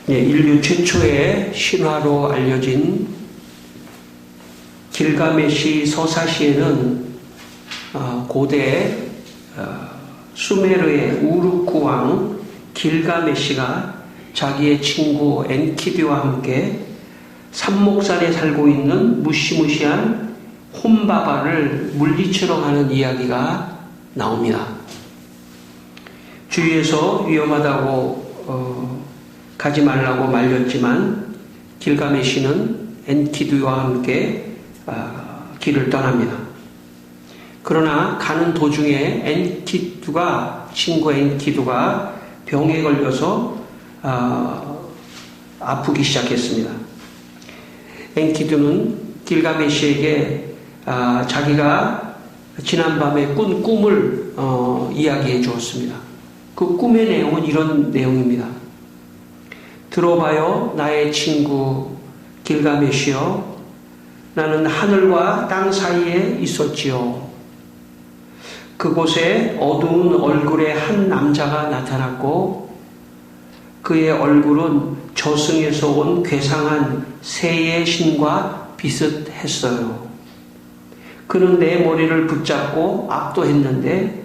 인류 최초의 신화로 알려진 길가메시 서사시에는 고대 수메르의 우르크 왕 길가메시가 자기의 친구 엔키두와 함께 삽목산에 살고 있는 무시무시한 홈바바를 물리치러 가는 이야기가 나옵니다. 주위에서 위험하다고 가지 말라고 말렸지만 길가메시는 엔키두와 함께 길을 떠납니다. 그러나 가는 도중에 친구 엔키두가 병에 걸려서 아프기 시작했습니다. 엔키두는 길가메시에게 자기가 지난밤에 꾼 꿈을 이야기해 주었습니다. 그 꿈의 내용은 이런 내용입니다. 들어봐요, 나의 친구 길가메시여. 나는 하늘과 땅 사이에 있었지요. 그곳에 어두운 얼굴의 한 남자가 나타났고 그의 얼굴은 저승에서 온 괴상한 새의 신과 비슷했어요. 그는 내 머리를 붙잡고 압도했는데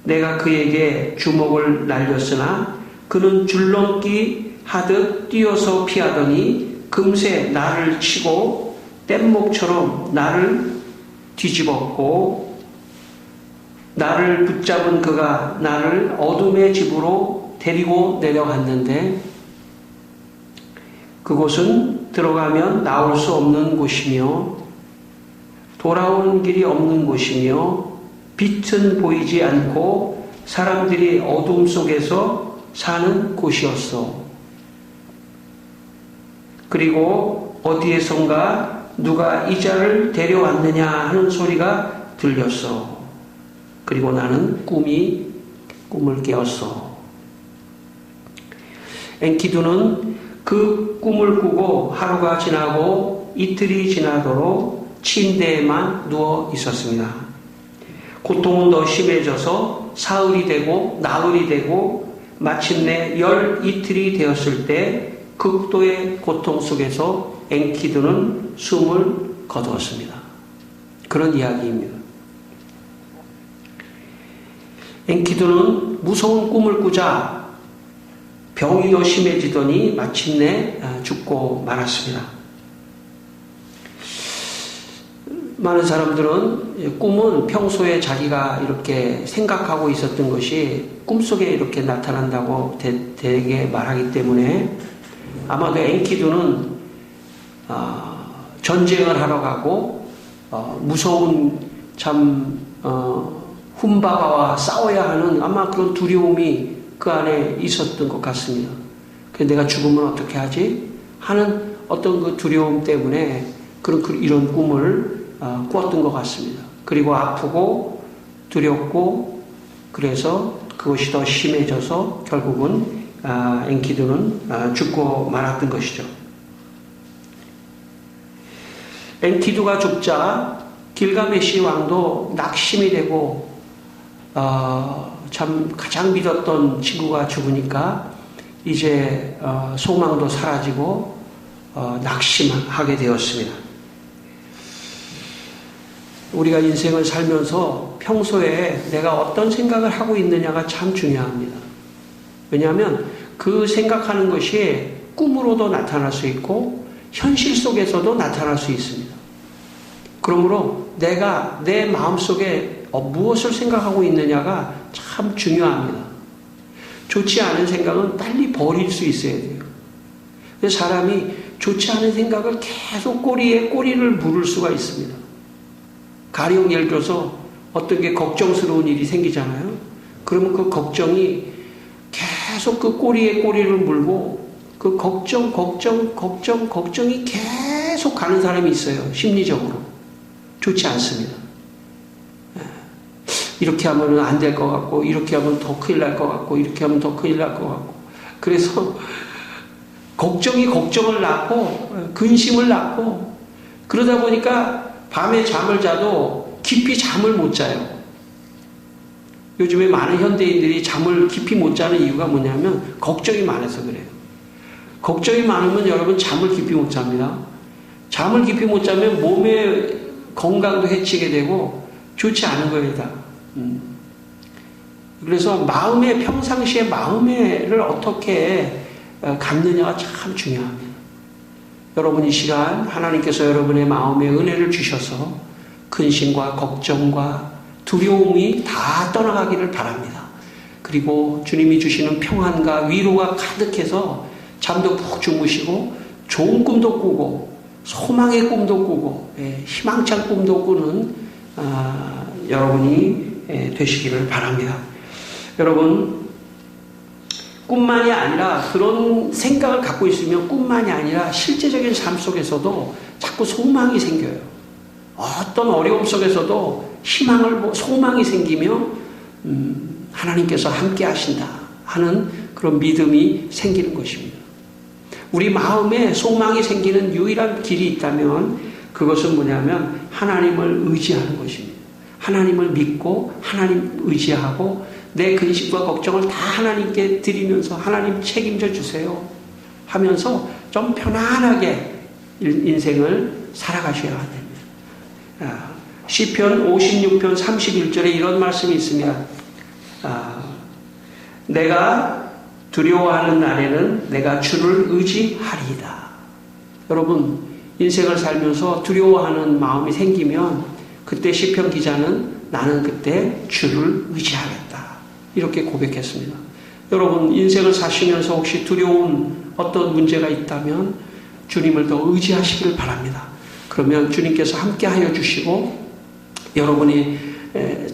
내가 그에게 주먹을 날렸으나 그는 줄넘기 하듯 뛰어서 피하더니 금세 나를 치고 뗏목처럼 나를 뒤집었고 나를 붙잡은 그가 나를 어둠의 집으로 데리고 내려갔는데 그곳은 들어가면 나올 수 없는 곳이며 돌아오는 길이 없는 곳이며 빛은 보이지 않고 사람들이 어둠 속에서 사는 곳이었어. 그리고 어디에선가 누가 이 자를 데려왔느냐 하는 소리가 들렸어. 그리고 나는 꿈을 깨었어. 엔키두는 그 꿈을 꾸고 하루가 지나고 이틀이 지나도록 침대에만 누워 있었습니다. 고통은 더 심해져서 사흘이 되고 나흘이 되고 마침내 열 이틀이 되었을 때 극도의 고통 속에서 엔키두는 숨을 거두었습니다. 그런 이야기입니다. 엔키두는 무서운 꿈을 꾸자 병이 더 심해지더니 마침내 죽고 말았습니다. 많은 사람들은 꿈은 평소에 자기가 이렇게 생각하고 있었던 것이 꿈속에 이렇게 나타난다고 대개 말하기 때문에 아마도 엔키두는 전쟁을 하러 가고 무서운 훔바바와 싸워야 하는 아마 그런 두려움이 그 안에 있었던 것 같습니다. 그래서 내가 죽으면 어떻게 하지? 하는 어떤 그 두려움 때문에 이런 꿈을 꾸었던 것 같습니다. 그리고 아프고 두렵고 그래서 그것이 더 심해져서 결국은 엔키두는 죽고 말았던 것이죠. 엔키두가 죽자 길가메시 왕도 낙심이 되고 참 가장 믿었던 친구가 죽으니까 이제 소망도 사라지고 낙심하게 되었습니다. 우리가 인생을 살면서 평소에 내가 어떤 생각을 하고 있느냐가 참 중요합니다. 왜냐하면 그 생각하는 것이 꿈으로도 나타날 수 있고 현실 속에서도 나타날 수 있습니다. 그러므로 내가 내 마음속에 무엇을 생각하고 있느냐가 참 중요합니다. 좋지 않은 생각은 빨리 버릴 수 있어야 돼요. 사람이 좋지 않은 생각을 계속 꼬리에 꼬리를 물을 수가 있습니다. 가령 예를 들어서 어떤 게 걱정스러운 일이 생기잖아요. 그러면 그 걱정이 계속 그 꼬리에 꼬리를 물고 그 걱정이 계속 가는 사람이 있어요. 심리적으로. 좋지 않습니다. 이렇게 하면 안 될 것 같고 이렇게 하면 더 큰일 날 것 같고 이렇게 하면 더 큰일 날 것 같고 그래서 걱정이 걱정을 낳고 근심을 낳고 그러다 보니까 밤에 잠을 자도 깊이 잠을 못 자요. 요즘에 많은 현대인들이 잠을 깊이 못 자는 이유가 뭐냐면 걱정이 많아서 그래요. 걱정이 많으면 여러분 잠을 깊이 못 잡니다. 잠을 깊이 못 자면 몸의 건강도 해치게 되고 좋지 않은 거예요, 다. 그래서 평상시에 마음을 어떻게 갖느냐가 참 중요합니다. 여러분 이 시간 하나님께서 여러분의 마음에 은혜를 주셔서 근심과 걱정과 두려움이 다 떠나가기를 바랍니다. 그리고 주님이 주시는 평안과 위로가 가득해서 잠도 푹 주무시고 좋은 꿈도 꾸고 소망의 꿈도 꾸고 희망찬 꿈도 꾸는 여러분이 되시기를 바랍니다. 여러분 꿈만이 아니라 그런 생각을 갖고 있으면 꿈만이 아니라 실제적인 삶 속에서도 자꾸 소망이 생겨요. 어떤 어려움 속에서도 소망이 생기며 하나님께서 함께 하신다 하는 그런 믿음이 생기는 것입니다. 우리 마음에 소망이 생기는 유일한 길이 있다면 그것은 뭐냐면 하나님을 의지하는 것입니다. 하나님을 믿고 하나님 의지하고 내 근심과 걱정을 다 하나님께 드리면서 하나님 책임져 주세요 하면서 좀 편안하게 인생을 살아가셔야 됩니다. 시편 56편 31절에 이런 말씀이 있습니다. 내가 두려워하는 날에는 내가 주를 의지하리이다. 여러분 인생을 살면서 두려워하는 마음이 생기면 그때 시편 기자는 나는 그때 주를 의지하겠다 이렇게 고백했습니다. 여러분 인생을 사시면서 혹시 두려운 어떤 문제가 있다면 주님을 더 의지하시길 바랍니다. 그러면 주님께서 함께하여 주시고 여러분이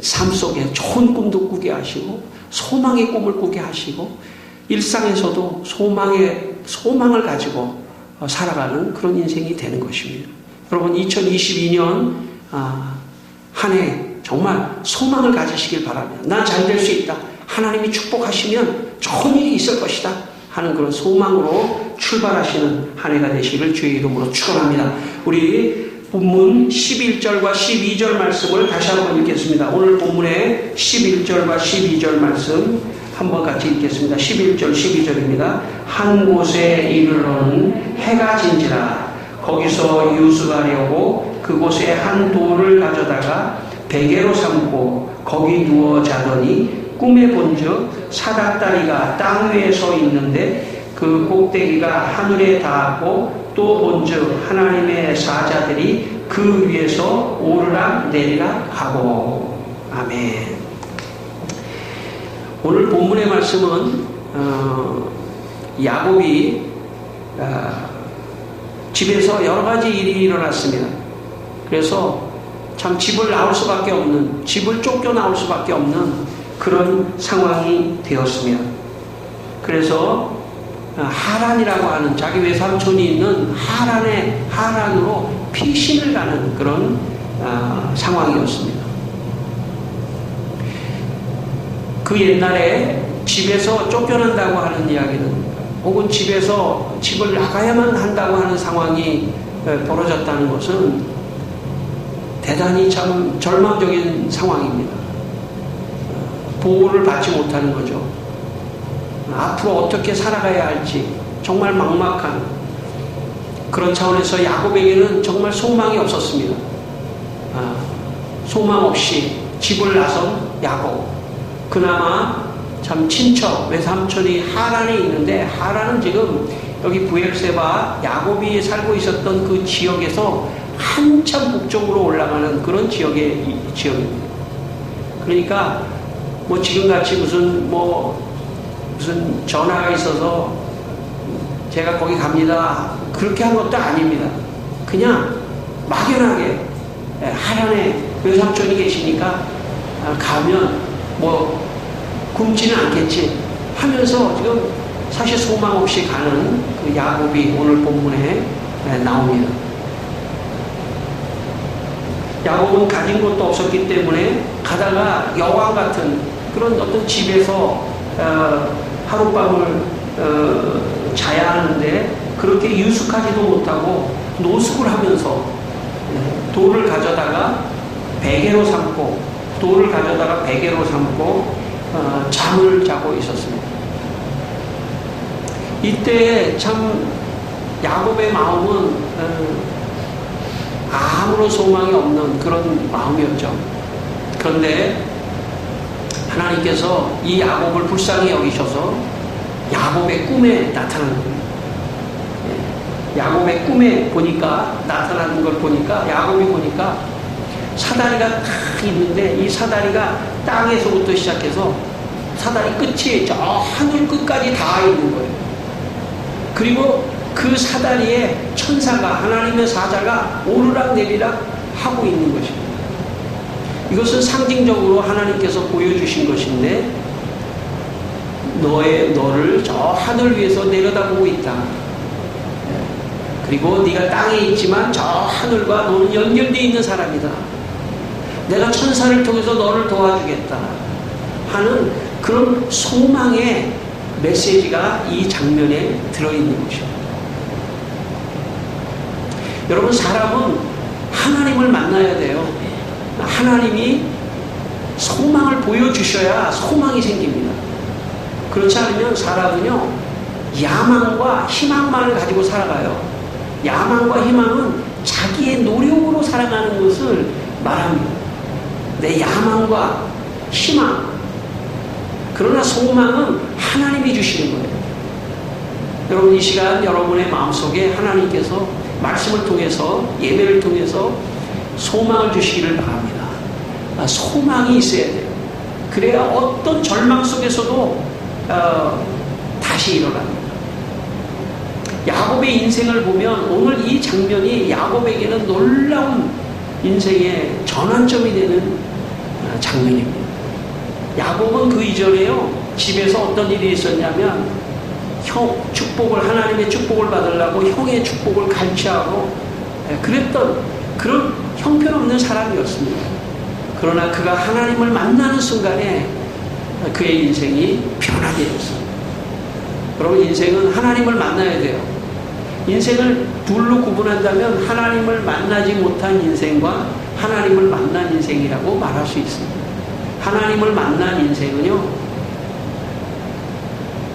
삶 속에 좋은 꿈도 꾸게 하시고 소망의 꿈을 꾸게 하시고 일상에서도 소망을 가지고 살아가는 그런 인생이 되는 것입니다. 여러분 2022년 한 해 정말 소망을 가지시길 바랍니다. 난 잘 될 수 있다. 하나님이 축복하시면 좋은 일이 있을 것이다 하는 그런 소망으로 출발하시는 한 해가 되시기를 주의 이름으로 축원합니다. 우리 본문 11절과 12절 말씀을 다시 한번 읽겠습니다. 오늘 본문의 11절과 12절 말씀 한번 같이 읽겠습니다. 11절 12절입니다. 한 곳에 이르러는 해가 진지라 거기서 유숙하려고 그곳에 한 돌을 가져다가 베개로 삼고 거기 누워 자더니 꿈에 본즉 사닥다리가 땅 위에 서 있는데 그 꼭대기가 하늘에 닿았고 또 본즉 하나님의 사자들이 그 위에서 오르락 내리락 하고. 아멘. 오늘 본문의 말씀은 야곱이 집에서 여러 가지 일이 일어났습니다. 그래서 참 집을 쫓겨 나올 수밖에 없는 그런 상황이 되었습니다. 그래서 하란이라고 하는 자기 외삼촌이 있는 하란으로 피신을 가는 그런 상황이었습니다. 그 옛날에 집에서 쫓겨난다고 하는 이야기는 혹은 집을 나가야만 한다고 하는 상황이 벌어졌다는 것은 대단히 참 절망적인 상황입니다. 보호를 받지 못하는 거죠. 앞으로 어떻게 살아가야 할지 정말 막막한 그런 차원에서 야곱에게는 정말 소망이 없었습니다. 소망 없이 집을 나선 야곱. 그나마 참 친척 외삼촌이 하란에 있는데 하란은 지금 여기 브엘세바 야곱이 살고 있었던 그 지역에서 한참 북쪽으로 올라가는 그런 지역입니다. 그러니까 뭐 지금같이 무슨 전화가 있어서 제가 거기 갑니다 그렇게 한 것도 아닙니다. 그냥 막연하게 하란에 외삼촌이 계시니까 가면 뭐 굶지는 않겠지 하면서 지금 사실 소망 없이 가는 그 야곱이 오늘 본문에 나옵니다. 야곱은 가진 것도 없었기 때문에 가다가 여왕 같은 그런 어떤 집에서 하룻밤을 자야 하는데 그렇게 유숙하지도 못하고 노숙을 하면서 돌을 가져다가 베개로 삼고 잠을 자고 있었습니다. 이때 참 야곱의 마음은 아무런 소망이 없는 그런 마음이었죠. 그런데 하나님께서 이 야곱을 불쌍히 여기셔서 야곱의 꿈에 나타나는 거예요. 야곱의 꿈에 보니까, 나타나는 걸 보니까, 야곱이 보니까 사다리가 딱 있는데, 이 사다리가 땅에서부터 시작해서 사다리 끝이 저 하늘 끝까지 닿아 있는 거예요. 그리고 그 사다리에 천사가, 하나님의 사자가 오르락 내리락 하고 있는 것입니다. 이것은 상징적으로 하나님께서 보여주신 것인데, 너를 저 하늘 위에서 내려다보고 있다. 그리고 네가 땅에 있지만 저 하늘과 너는 연결되어 있는 사람이다. 내가 천사를 통해서 너를 도와주겠다 하는 그런 소망의 메시지가 이 장면에 들어있는 것입니다. 여러분, 사람은 하나님을 만나야 돼요. 하나님이 소망을 보여주셔야 소망이 생깁니다. 그렇지 않으면 사람은요, 야망과 희망만을 가지고 살아가요. 야망과 희망은 자기의 노력으로 살아가는 것을 말합니다. 내 야망과 희망. 그러나 소망은 하나님이 주시는 거예요. 여러분, 이 시간 여러분의 마음속에 하나님께서 말씀을 통해서, 예배를 통해서 소망을 주시기를 바랍니다. 소망이 있어야 돼요. 그래야 어떤 절망 속에서도 다시 일어납니다. 야곱의 인생을 보면 오늘 이 장면이 야곱에게는 놀라운 인생의 전환점이 되는 장면입니다. 야곱은 그 이전에요, 집에서 어떤 일이 있었냐면 축복을, 하나님의 축복을 받으려고 형의 축복을 갈취하고 그랬던 그런 형편없는 사람이었습니다. 그러나 그가 하나님을 만나는 순간에 그의 인생이 변화되었습니다. 여러분, 인생은 하나님을 만나야 돼요. 인생을 둘로 구분한다면 하나님을 만나지 못한 인생과 하나님을 만난 인생이라고 말할 수 있습니다. 하나님을 만난 인생은요,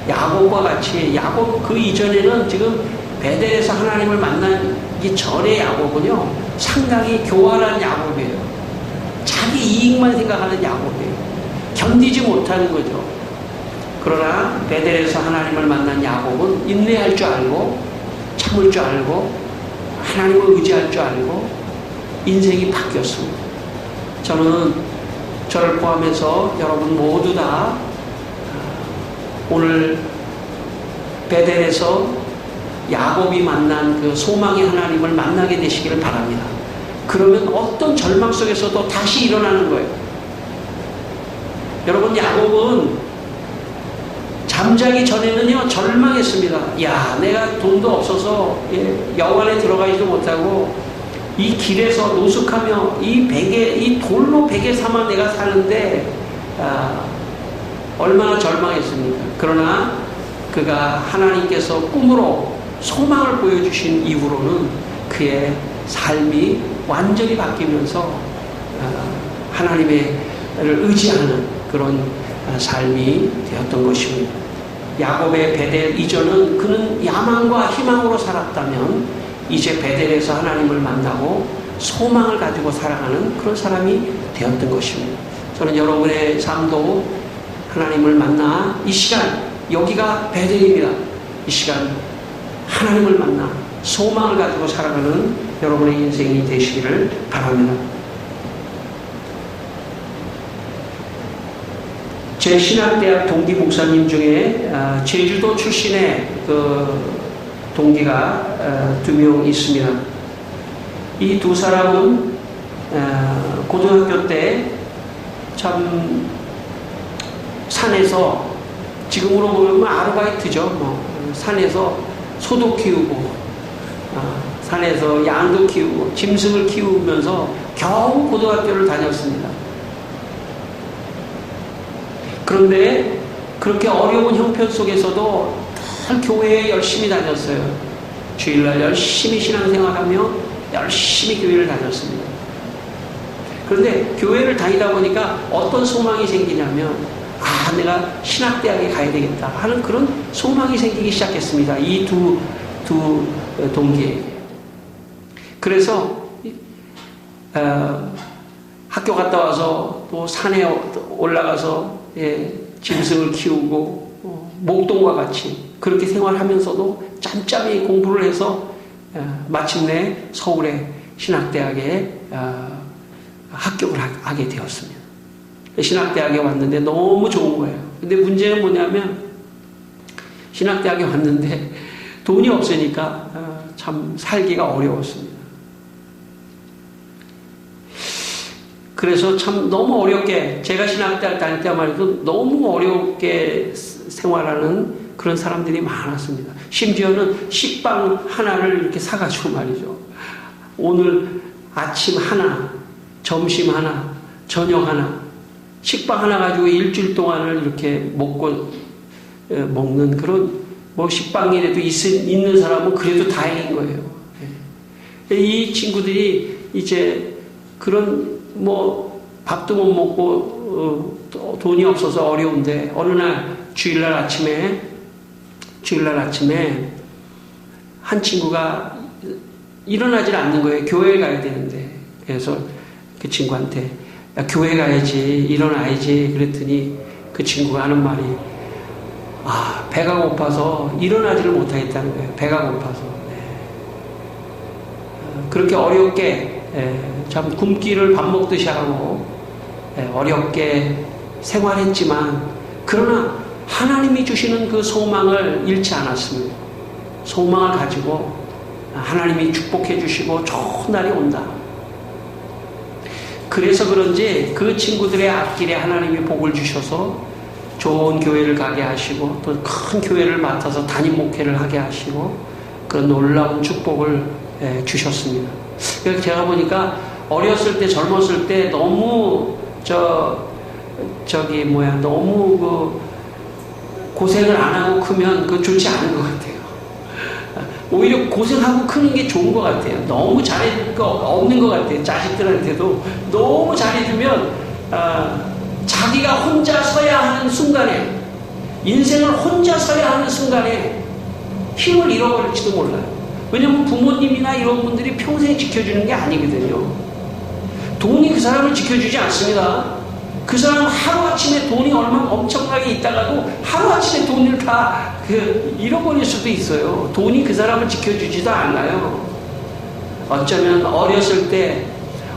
야곱과 같이, 야곱 그 이전에는 지금 베델에서 하나님을 만나기 전에 야곱은요, 상당히 교활한 야곱이에요. 자기 이익만 생각하는 야곱이에요. 견디지 못하는 거죠. 그러나 베델에서 하나님을 만난 야곱은 인내할 줄 알고, 참을 줄 알고, 하나님을 의지할 줄 알고 인생이 바뀌었습니다. 저를 포함해서 여러분 모두 다 오늘 베델에서 야곱이 만난 그 소망의 하나님을 만나게 되시기를 바랍니다. 그러면 어떤 절망 속에서도 다시 일어나는 거예요. 여러분, 야곱은 잠자기 전에는요, 절망했습니다. 야, 내가 돈도 없어서 여관에 들어가지도 못하고 이 길에서 노숙하며 이 돌로 베개 삼아 내가 사는데 얼마나 절망했습니까? 그러나 그가 하나님께서 꿈으로 소망을 보여주신 이후로는 그의 삶이 완전히 바뀌면서 하나님을 의지하는 그런 삶이 되었던 것입니다. 야곱의 베델 이전은 그는 야망과 희망으로 살았다면 이제 베델에서 하나님을 만나고 소망을 가지고 살아가는 그런 사람이 되었던 것입니다. 저는 여러분의 삶도 하나님을 만나 이 시간, 여기가 베델입니다. 이 시간 하나님을 만나 소망을 가지고 살아가는 여러분의 인생이 되시기를 바랍니다. 제 신학대학 동기 목사님 중에 제주도 출신의 그 동기가 2명 있습니다. 이 두 사람은 고등학교 때 참 산에서, 지금으로 보면 아르바이트죠. 산에서 소도 키우고 산에서 양도 키우고 짐승을 키우면서 겨우 고등학교를 다녔습니다. 그런데 그렇게 어려운 형편 속에서도 늘 교회에 열심히 다녔어요. 주일날 열심히 신앙생활하며 열심히 교회를 다녔습니다. 그런데 교회를 다니다 보니까 어떤 소망이 생기냐면 내가 신학대학에 가야 되겠다 하는 그런 소망이 생기기 시작했습니다. 이 두 동기에게. 그래서 학교 갔다 와서 또 산에 올라가서 짐승을 키우고 목동과 같이 그렇게 생활하면서도 짬짬이 공부를 해서 마침내 서울의 신학대학에 합격을 하게 되었습니다. 신학대학에 왔는데 너무 좋은 거예요. 근데 문제는 뭐냐면 신학대학에 왔는데 돈이 없으니까 참 살기가 어려웠습니다. 그래서 참 너무 어렵게, 제가 신학대학 다닐 때만 해도 너무 어렵게 생활하는 그런 사람들이 많았습니다. 심지어는 식빵 하나를 이렇게 사가지고 말이죠. 오늘 아침 하나, 점심 하나, 저녁 하나, 식빵 하나 가지고 일주일 동안을 이렇게 먹는 그런, 식빵이라도 있는 사람은 그래도 다행인 거예요. 이 친구들이 이제 그런 밥도 못 먹고 돈이 없어서 어려운데 어느 날 주일날 아침에 한 친구가 일어나질 않는 거예요. 교회에 가야 되는데. 그래서 그 친구한테 교회 가야지, 일어나야지 그랬더니 그 친구가 하는 말이 배가 고파서 일어나지를 못하겠다는 거예요. 배가 고파서. 그렇게 어렵게 참 굶기를 밥 먹듯이 하고 어렵게 생활했지만, 그러나 하나님이 주시는 그 소망을 잃지 않았습니다. 소망을 가지고 하나님이 축복해 주시고 좋은 날이 온다. 그래서 그런지 그 친구들의 앞길에 하나님이 복을 주셔서 좋은 교회를 가게 하시고 또 큰 교회를 맡아서 담임 목회를 하게 하시고 그런 놀라운 축복을 주셨습니다. 그래서 제가 보니까 어렸을 때, 젊었을 때 너무 너무 고생을 안 하고 크면 그거 좋지 않은 것 같아요. 오히려 고생하고 크는 게 좋은 것 같아요. 너무 잘해줄 거 없는 것 같아요. 자식들한테도 너무 잘해주면 자기가 혼자 서야 하는 순간에, 인생을 혼자 서야 하는 순간에 힘을 잃어버릴지도 몰라요. 왜냐하면 부모님이나 이런 분들이 평생 지켜주는 게 아니거든요. 돈이 그 사람을 지켜주지 않습니다. 그 사람은 하루아침에 돈이 엄청나게 있다가도 하루아침에 돈을 다 잃어버릴 수도 있어요. 돈이 그 사람을 지켜주지도 않아요. 어쩌면 어렸을 때,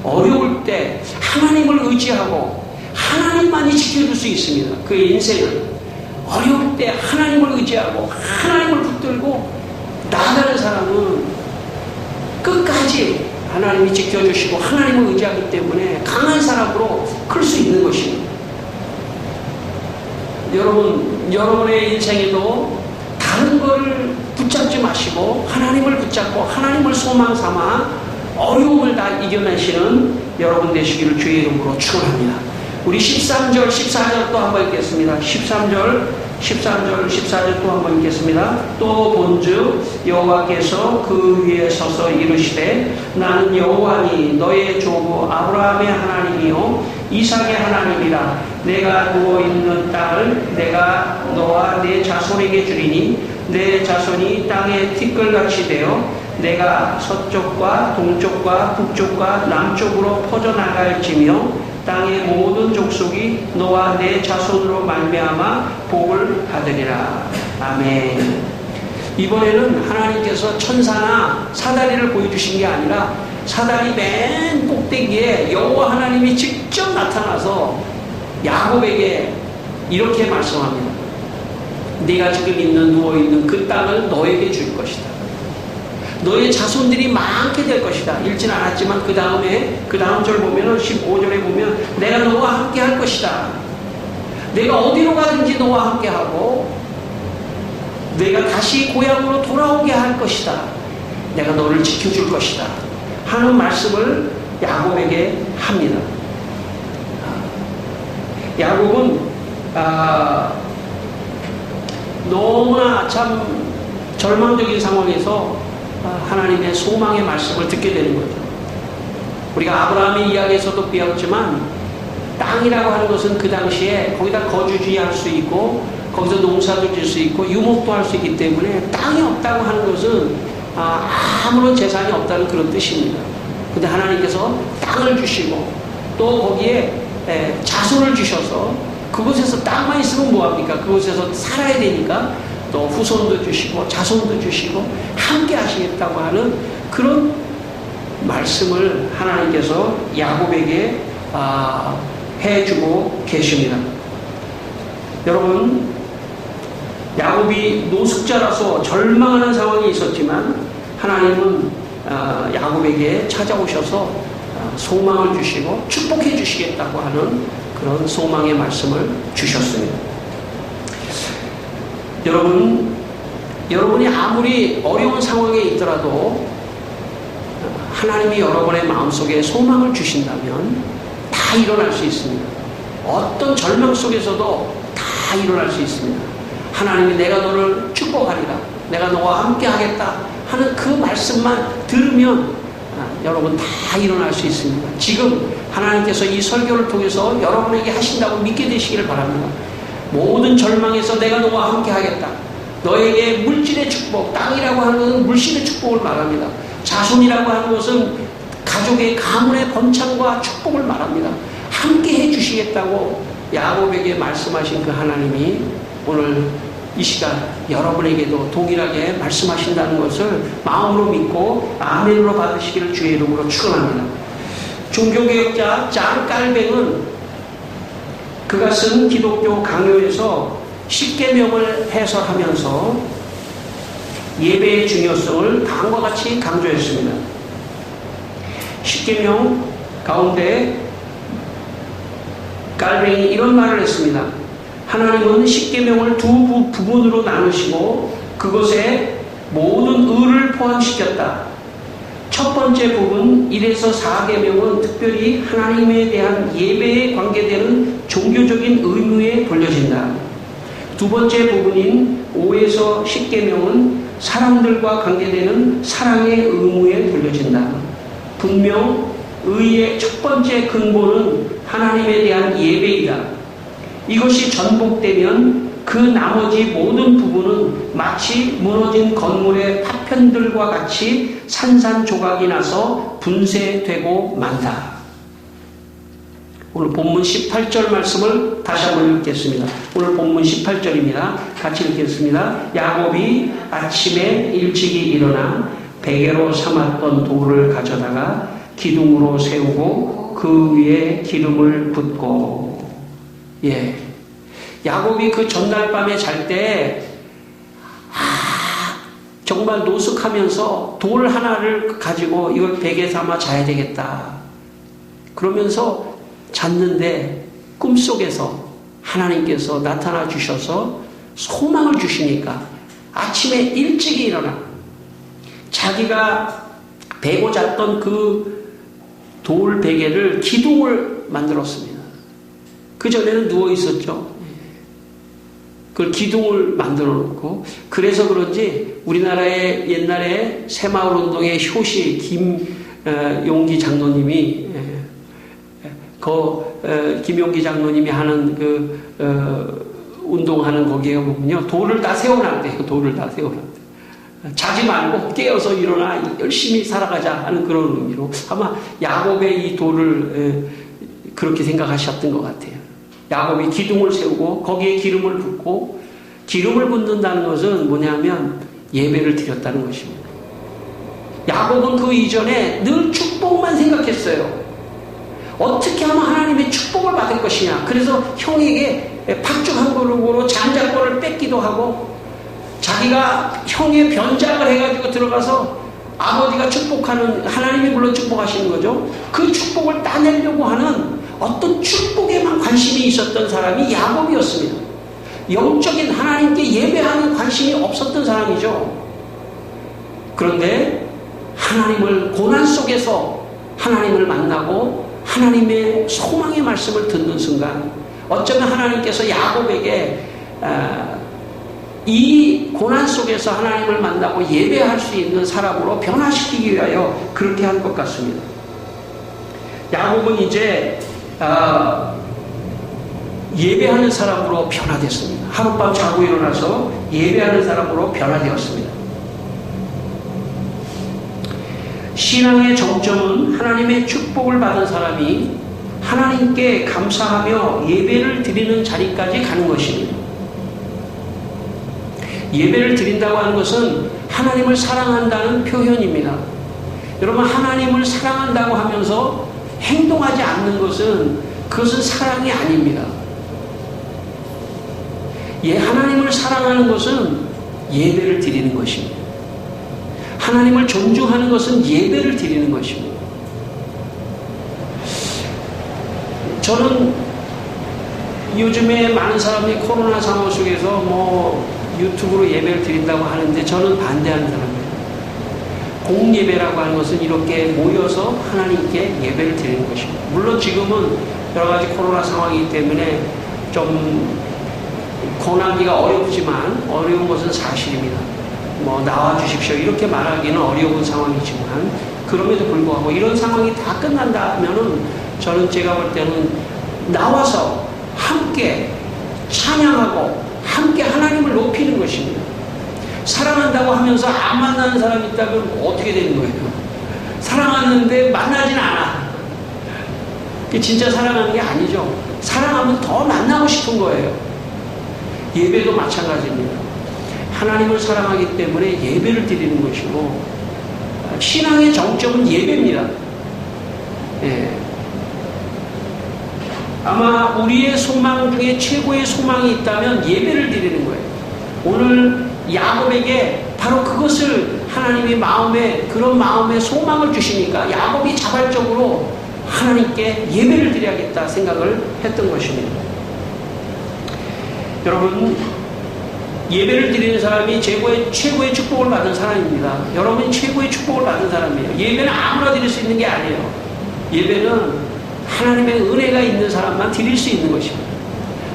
어려울 때 하나님을 의지하고 하나님만이 지켜줄 수 있습니다. 그 인생을 어려울 때 하나님을 의지하고 하나님을 붙들고 나아가는 사람은 끝까지 하나님이 지켜주시고 하나님을 의지하기 때문에 강한 사람으로 클 수 있는 것입니다. 여러분의 인생에도 다른 걸 붙잡지 마시고 하나님을 붙잡고 하나님을 소망 삼아 어려움을 다 이겨내시는 여러분 되시기를 주의 이름으로 축원합니다. 우리 13절, 14절 또 한번 읽겠습니다. 13절, 14절 또 한번 읽겠습니다. 또 본즉 여호와께서 그 위에 서서 이르시되 나는 여호와니 너의 조부 아브라함의 하나님이요 이삭의 하나님이라. 내가 누워있는 땅을 내가 너와 내 자손에게 주리니 내 자손이 땅의 티끌같이 되어 내가 서쪽과 동쪽과 북쪽과 남쪽으로 퍼져나갈지며 땅의 모든 족속이 너와 내 자손으로 말미암아 복을 받으리라. 아멘. 이번에는 하나님께서 천사나 사다리를 보여주신 게 아니라 사다리 맨 꼭대기에 여호와 하나님이 직접 나타나서 야곱에게 이렇게 말씀합니다. 네가 지금 누워있는 그 땅을 너에게 줄 것이다. 너의 자손들이 많게 될 것이다. 읽진 않았지만 그 다음 절 보면은 15절에 보면 내가 너와 함께 할 것이다. 내가 어디로 가든지 너와 함께 하고 내가 다시 고향으로 돌아오게 할 것이다. 내가 너를 지켜줄 것이다. 하는 말씀을 야곱에게 합니다. 야곱은 너무나 참 절망적인 상황에서 하나님의 소망의 말씀을 듣게 되는 거죠. 우리가 아브라함의 이야기에서도 배웠지만 딱 땅이라고 하는 것은 그 당시에 거기다 거주지할 수 있고 거기서 농사도 질 수 있고 유목도 할 수 있기 때문에 땅이 없다고 하는 것은 아무런 재산이 없다는 그런 뜻입니다. 근데 하나님께서 땅을 주시고 또 거기에 자손을 주셔서 그곳에서 땅만 있으면 뭐합니까? 그곳에서 살아야 되니까 또 후손도 주시고 자손도 주시고 함께 하시겠다고 하는 그런 말씀을 하나님께서 야곱에게 해주고 계십니다. 여러분, 야곱이 노숙자라서 절망하는 상황이 있었지만 하나님은 야곱에게 찾아오셔서 소망을 주시고 축복해 주시겠다고 하는 그런 소망의 말씀을 주셨습니다. 여러분이 아무리 어려운 상황에 있더라도 하나님이 여러분의 마음속에 소망을 주신다면 다 일어날 수 있습니다. 어떤 절망 속에서도 다 일어날 수 있습니다. 하나님이 내가 너를 축복하리라, 내가 너와 함께 하겠다 하는 그 말씀만 들으면 여러분 다 일어날 수 있습니다. 지금 하나님께서 이 설교를 통해서 여러분에게 하신다고 믿게 되시기를 바랍니다. 모든 절망에서 내가 너와 함께 하겠다. 너에게 물질의 축복, 땅이라고 하는 것은 물질의 축복을 말합니다. 자손이라고 하는 것은 가족의 가문의 번창과 축복을 말합니다. 함께 해주시겠다고 야곱에게 말씀하신 그 하나님이 오늘 이 시간 여러분에게도 동일하게 말씀하신다는 것을 마음으로 믿고 아멘으로 받으시기를 주의 이름으로 축원합니다. 종교개혁자 잔 깔뱅은 그가 쓴 기독교 강요에서 십계명을 해설하면서 예배의 중요성을 다음과 같이 강조했습니다. 십계명 가운데 깔뱅이 이런 말을 했습니다. 하나님은 십계명을 두 부분으로 나누시고 그것에 모든 의를 포함시켰다. 첫 번째 부분 1에서 4계명은 특별히 하나님에 대한 예배에 관계되는 종교적인 의무에 돌려진다. 두 번째 부분인 5에서 10계명은 사람들과 관계되는 사랑의 의무에 돌려진다. 분명 의의 첫 번째 근본은 하나님에 대한 예배이다. 이것이 전복되면 그 나머지 모든 부분은 마치 무너진 건물의 파편들과 같이 산산조각이 나서 분쇄되고 만다. 오늘 본문 18절 말씀을 다시 한번 읽겠습니다. 오늘 본문 18절입니다. 같이 읽겠습니다. 야곱이 아침에 일찍이 일어나 베개로 삼았던 돌을 가져다가 기둥으로 세우고 그 위에 기름을 붓고. 야곱이 그 전날 밤에 잘 때 정말 노숙하면서 돌 하나를 가지고 이걸 베개 삼아 자야 되겠다. 그러면서 잤는데 꿈속에서 하나님께서 나타나 주셔서 소망을 주시니까 아침에 일찍이 일어나 자기가 베고 잤던 그 돌 베개를 기둥을 만들었습니다. 그전에는 누워 있었죠. 그걸 기둥을 만들어 놓고, 그래서 그런지 우리나라의 옛날에 새마을운동의 효시 김용기 장로님이 김용기 장로님이 하는 운동하는 거기에 보면요, 돌을 다 세워놨대요. 돌을 다 세워놨대요. 자지 말고 깨어서 일어나 열심히 살아가자 하는 그런 의미로 아마 야곱의 이 돌을 그렇게 생각하셨던 것 같아요. 야곱이 기둥을 세우고 거기에 기름을 붓고, 기름을 붓는다는 것은 뭐냐면 예배를 드렸다는 것입니다. 야곱은 그 이전에 늘 축복만 생각했어요. 어떻게 하면 하나님의 축복을 받을 것이냐. 그래서 형에게 팥죽 한 그릇으로 잔작권을 뺏기도 하고, 자기가 형의 변장을 해가지고 들어가서 아버지가 축복하는, 하나님이 물론 축복하시는 거죠. 그 축복을 따내려고 하는 어떤 축복에만 관심이 있었던 사람이 야곱이었습니다. 영적인 하나님께 예배하는 관심이 없었던 사람이죠. 그런데 하나님을, 고난 속에서 하나님을 만나고 하나님의 소망의 말씀을 듣는 순간 어쩌면 하나님께서 야곱에게 이 고난 속에서 하나님을 만나고 예배할 수 있는 사람으로 변화시키기 위하여 그렇게 한 것 같습니다. 야곱은 이제 예배하는 사람으로 변화됐습니다. 하룻밤 자고 일어나서 예배하는 사람으로 변화되었습니다. 신앙의 정점은 하나님의 축복을 받은 사람이 하나님께 감사하며 예배를 드리는 자리까지 가는 것입니다. 예배를 드린다고 하는 것은 하나님을 사랑한다는 표현입니다. 여러분, 하나님을 사랑한다고 하면서 행동하지 않는 그것은 사랑이 아닙니다. 하나님을 사랑하는 것은 예배를 드리는 것입니다. 하나님을 존중하는 것은 예배를 드리는 것입니다. 저는 요즘에 많은 사람들이 코로나 상황 속에서 유튜브로 예배를 드린다고 하는데 저는 반대하는 사람입니다. 공예배라고 하는 것은 이렇게 모여서 하나님께 예배를 드리는 것입니다. 물론 지금은 여러 가지 코로나 상황이기 때문에 좀 권하기가 어렵지만 어려운 것은 사실입니다. 나와주십시오 이렇게 말하기는 어려운 상황이지만 그럼에도 불구하고 이런 상황이 다 끝난다면은 제가 볼 때는 나와서 함께 찬양하고 함께 하나님을 높이는 것입니다. 사랑한다고 하면서 안 만나는 사람이 있다면 어떻게 되는 거예요? 사랑하는데 만나진 않아. 진짜 사랑하는 게 아니죠. 사랑하면 더 만나고 싶은 거예요. 예배도 마찬가지입니다. 하나님을 사랑하기 때문에 예배를 드리는 것이고 신앙의 정점은 예배입니다. 아마 우리의 소망 중에 최고의 소망이 있다면 예배를 드리는 거예요. 오늘 야곱에게 바로 그것을 하나님이 그런 마음의 소망을 주시니까 야곱이 자발적으로 하나님께 예배를 드려야겠다 생각을 했던 것입니다. 여러분, 예배를 드리는 사람이 최고의 축복을 받은 사람입니다. 여러분이 최고의 축복을 받은 사람이에요. 예배는 아무나 드릴 수 있는 게 아니에요. 예배는 하나님의 은혜가 있는 사람만 드릴 수 있는 것입니다.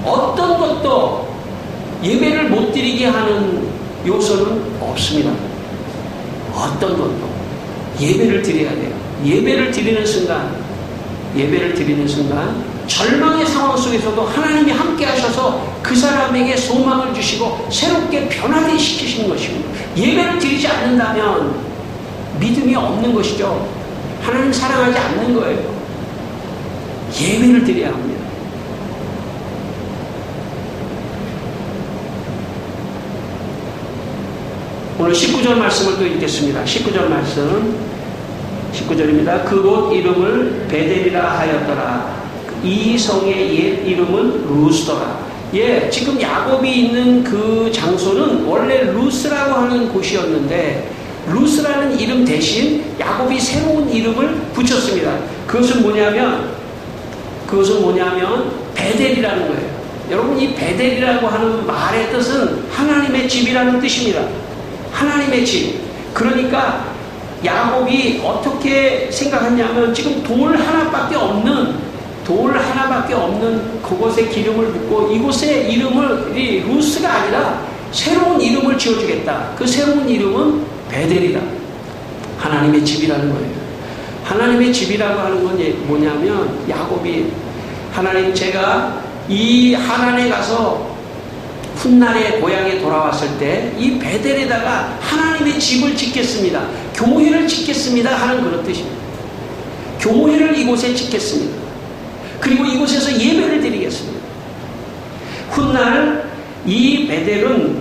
어떤 것도 예배를 못 드리게 하는 요소는 없습니다. 어떤 것도 예배를 드려야 돼요. 예배를 드리는 순간 절망의 상황 속에서도 하나님이 함께 하셔서 그 사람에게 소망을 주시고 새롭게 변화를 시키시는 것입니다. 예배를 드리지 않는다면 믿음이 없는 것이죠. 하나님 사랑하지 않는 거예요. 예배를 드려야 합니다. 오늘 19절 말씀을 또 읽겠습니다. 19절 말씀 19절입니다. 그곳 이름을 베델이라 하였더라. 이 성의 옛 이름은 루스더라. 지금 야곱이 있는 그 장소는 원래 루스라고 하는 곳이었는데 루스라는 이름 대신 야곱이 새로운 이름을 붙였습니다. 그것은 뭐냐면 베델이라는 거예요. 여러분, 이 베델이라고 하는 말의 뜻은 하나님의 집이라는 뜻입니다. 하나님의 집. 그러니까 야곱이 어떻게 생각했냐면 지금 돌 하나밖에 없는 그곳에 기름을 붓고 이곳의 이름을 루스가 아니라 새로운 이름을 지어주겠다. 그 새로운 이름은 베델이다. 하나님의 집이라는 거예요. 하나님의 집이라고 하는 건 뭐냐면 야곱이 하나님, 제가 이 하란에 가서 훗날에 고향에 돌아왔을 때 이 베델에다가 하나님의 집을 짓겠습니다. 교회를 짓겠습니다 하는 그런 뜻입니다. 교회를 이곳에 짓겠습니다. 그리고 이곳에서 예배를 드리겠습니다. 훗날 이 베델은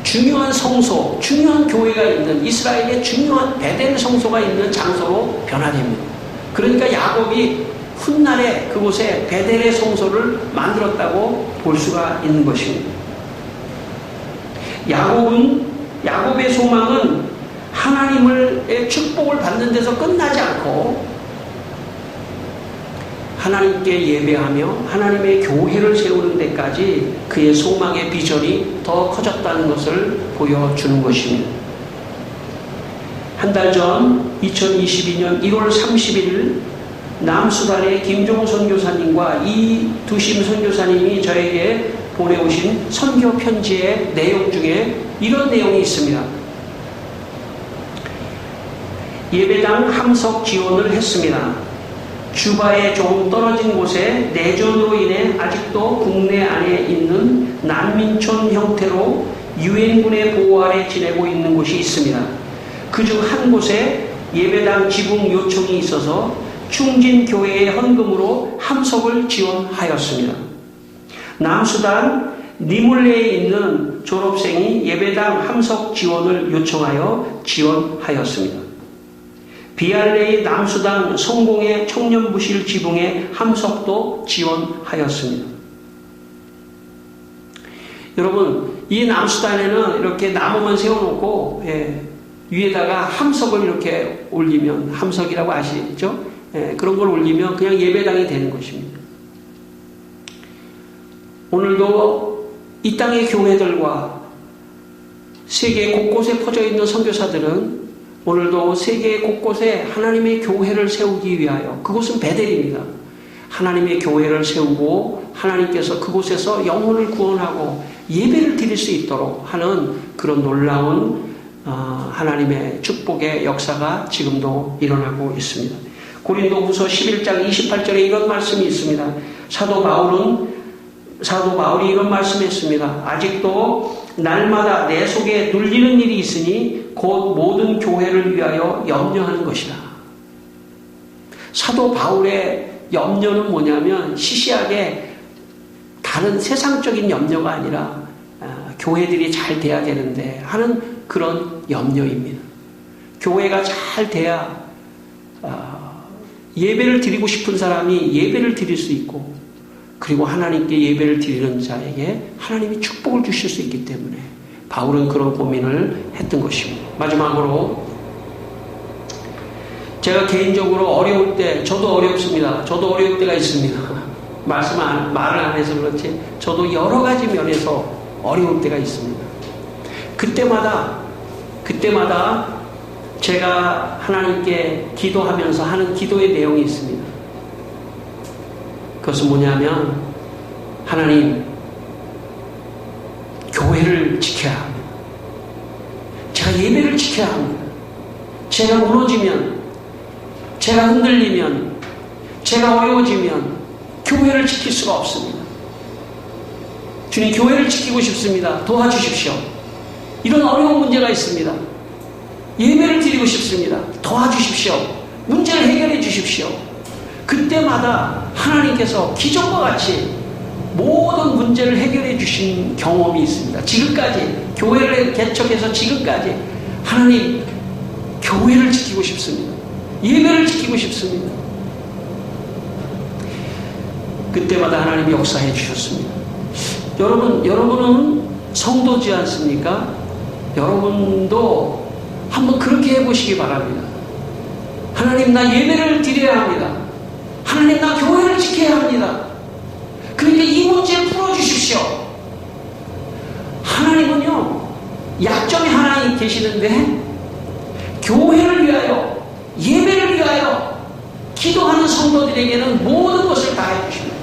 중요한 성소, 중요한 교회가 있는 이스라엘의 중요한 베델 성소가 있는 장소로 변화됩니다. 그러니까 야곱이 훗날에 그곳에 베델의 성소를 만들었다고 볼 수가 있는 것입니다. 야곱의 소망은 하나님의 축복을 받는 데서 끝나지 않고 하나님께 예배하며 하나님의 교회를 세우는 데까지 그의 소망의 비전이 더 커졌다는 것을 보여주는 것입니다. 한 달 전 2022년 1월 30일 남수단의 김종호 선교사님과 이두심 선교사님이 저에게 보내오신 선교 편지의 내용 중에 이런 내용이 있습니다. 예배당 함석 지원을 했습니다. 주바에 조금 떨어진 곳에 내전으로 인해 아직도 국내 안에 있는 난민촌 형태로 유엔군의 보호 아래 지내고 있는 곳이 있습니다. 그중 한 곳에 예배당 지붕 요청이 있어서 충진교회의 헌금으로 함석을 지원하였습니다. 남수단 니몰레에 있는 졸업생이 예배당 함석 지원을 요청하여 지원하였습니다. 비알레의 남수단 성공의 청년부실 지붕의 함석도 지원하였습니다. 여러분, 이 남수단에는 이렇게 나무만 세워놓고 위에다가 함석을 이렇게 올리면, 함석이라고 아시죠? 그런 걸 올리면 그냥 예배당이 되는 것입니다. 오늘도 이 땅의 교회들과 세계 곳곳에 퍼져 있는 선교사들은 오늘도 세계 곳곳에 하나님의 교회를 세우기 위하여, 그곳은 베델입니다. 하나님의 교회를 세우고 하나님께서 그곳에서 영혼을 구원하고 예배를 드릴 수 있도록 하는 그런 놀라운 하나님의 축복의 역사가 지금도 일어나고 있습니다. 고린도후서 11장 28절에 이런 말씀이 있습니다. 사도 바울이 이런 말씀했습니다. 아직도 날마다 내 속에 눌리는 일이 있으니 곧 모든 교회를 위하여 염려하는 것이다. 사도 바울의 염려는 뭐냐면 시시하게 다른 세상적인 염려가 아니라 교회들이 잘 돼야 되는데 하는 그런 염려입니다. 교회가 잘 돼야 예배를 드리고 싶은 사람이 예배를 드릴 수 있고, 그리고 하나님께 예배를 드리는 자에게 하나님이 축복을 주실 수 있기 때문에 바울은 그런 고민을 했던 것입니다. 마지막으로 제가 개인적으로 어려울 때, 저도 어렵습니다. 저도 어려울 때가 있습니다. 말을 안 해서 그렇지 저도 여러 가지 면에서 어려울 때가 있습니다. 그때마다 제가 하나님께 기도하면서 하는 기도의 내용이 있습니다. 그것은 뭐냐면, 하나님, 교회를 지켜야 합니다. 제가 예배를 지켜야 합니다. 제가 무너지면, 제가 흔들리면, 제가 어려워지면 교회를 지킬 수가 없습니다. 주님, 교회를 지키고 싶습니다. 도와주십시오. 이런 어려운 문제가 있습니다. 예배를 드리고 싶습니다. 도와주십시오. 문제를 해결해 주십시오. 그때마다 하나님께서 기적과 같이 모든 문제를 해결해 주신 경험이 있습니다. 지금까지 교회를 개척해서 지금까지 하나님, 교회를 지키고 싶습니다. 예배를 지키고 싶습니다. 그때마다 하나님이 역사해 주셨습니다. 여러분은 성도지 않습니까? 여러분도 한번 그렇게 해보시기 바랍니다. 하나님, 나 예배를 드려야 합니다. 하나님, 나 교회를 지켜야 합니다. 그러니까 이 문제를 풀어주십시오. 하나님은요, 약점이 하나 계시는데 교회를 위하여, 예배를 위하여 기도하는 성도들에게는 모든 것을 다 해주십니다.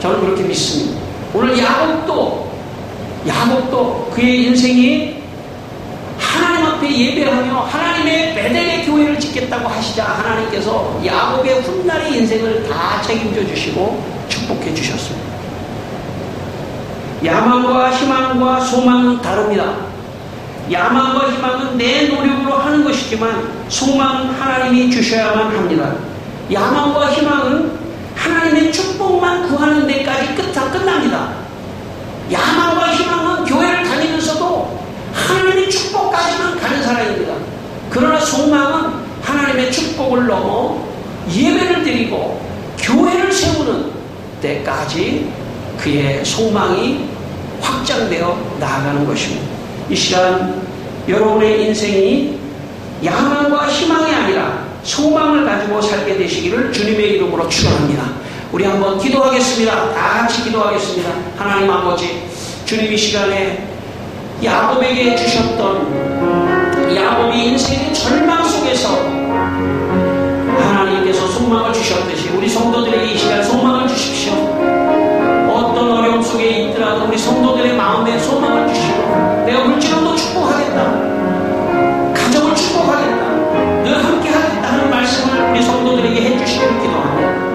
저는 그렇게 믿습니다. 오늘 야곱도 그의 인생이 하나님 앞에 예배하며 하나님의 베델의 교회를 짓겠다고 하시자 하나님께서 야곱의 훗날의 인생을 다 책임져 주시고 축복해 주셨습니다. 야망과 희망과 소망은 다릅니다. 야망과 희망은 내 노력으로 하는 것이지만 소망은 하나님이 주셔야만 합니다. 야망과 희망은 하나님의 축복만 구하는 데까지 끝납니다. 야망과 희망은 교회를 다니면서도 하나님의 축복까지만 가는 사람입니다. 그러나 소망은 하나님의 축복을 넘어 예배를 드리고 교회를 세우는 때까지 그의 소망이 확장되어 나아가는 것입니다. 이 시간 여러분의 인생이 야망과 희망이 아니라 소망을 가지고 살게 되시기를 주님의 이름으로 축원합니다. 우리 한번 기도하겠습니다. 다 같이 기도하겠습니다. 하나님 아버지, 주님 이 시간에 야곱에게 주셨던, 야곱이 인생의 절망 속에서 하나님께서 소망을 주셨듯이 우리 성도들에게 이 시간 소망을 주십시오. 어떤 어려움 속에 있더라도 우리 성도들의 마음에 소망을 주시고, 내가 물질로도 축복하겠다, 가정을 축복하겠다, 늘 함께 하겠다 하는 말씀을 우리 성도들에게 해주시기를 기도합니다.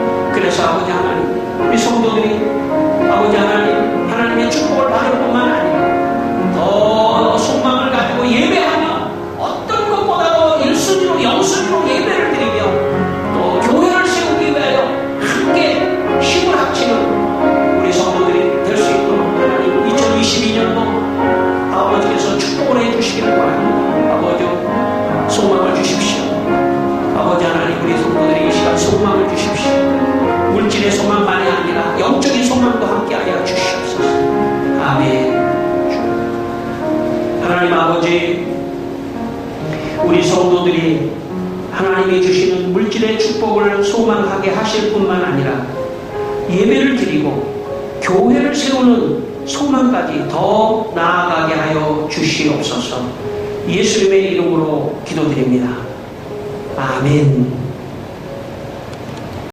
예배를 드리고 교회를 세우는 소망까지 더 나아가게 하여 주시옵소서. 예수님의 이름으로 기도드립니다. 아멘.